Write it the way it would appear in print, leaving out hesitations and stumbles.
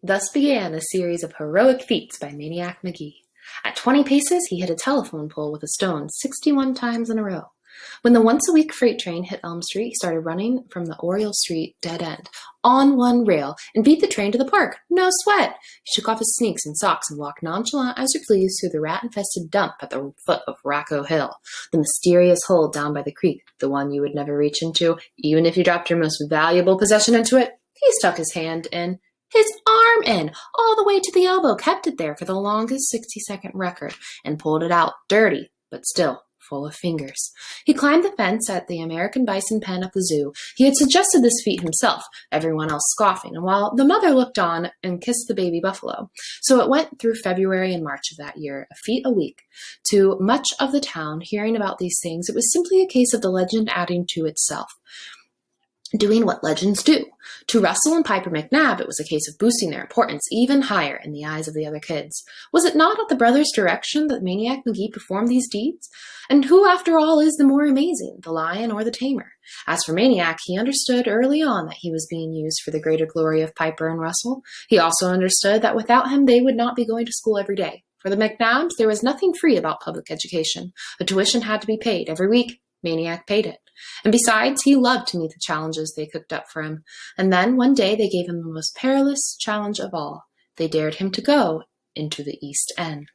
Thus began a series of heroic feats by Maniac Magee. At 20 paces, he hit a telephone pole with a stone 61 times in a row. When the once-a-week freight train hit Elm Street, he started running from the Oriole Street dead end, on one rail, and beat the train to the park. No sweat! He shook off his sneaks and socks and walked nonchalant as you please through the rat-infested dump at the foot of Racco Hill, the mysterious hole down by the creek, the one you would never reach into, even if you dropped your most valuable possession into it. He stuck his hand in. His arm in, all the way to the elbow, kept it there for the longest 60-second record, and pulled it out, dirty, but still full of fingers. He climbed the fence at the American bison pen at the zoo. He had suggested this feat himself, everyone else scoffing, and while the mother looked on and kissed the baby buffalo. So it went through February and March of that year, a feat a week. To much of the town hearing about these things, it was simply a case of the legend adding to itself, doing what legends do. To Russell and Piper McNabb, it was a case of boosting their importance even higher in the eyes of the other kids. Was it not at the brothers' direction that Maniac Magee performed these deeds? And who, after all, is the more amazing, the lion or the tamer? As for Maniac, he understood early on that he was being used for the greater glory of Piper and Russell. He also understood that without him, they would not be going to school every day. For the McNabbs, there was nothing free about public education. A tuition had to be paid every week. Maniac paid it. And besides, he loved to meet the challenges they cooked up for him. And then one day they gave him the most perilous challenge of all. They dared him to go into the East End.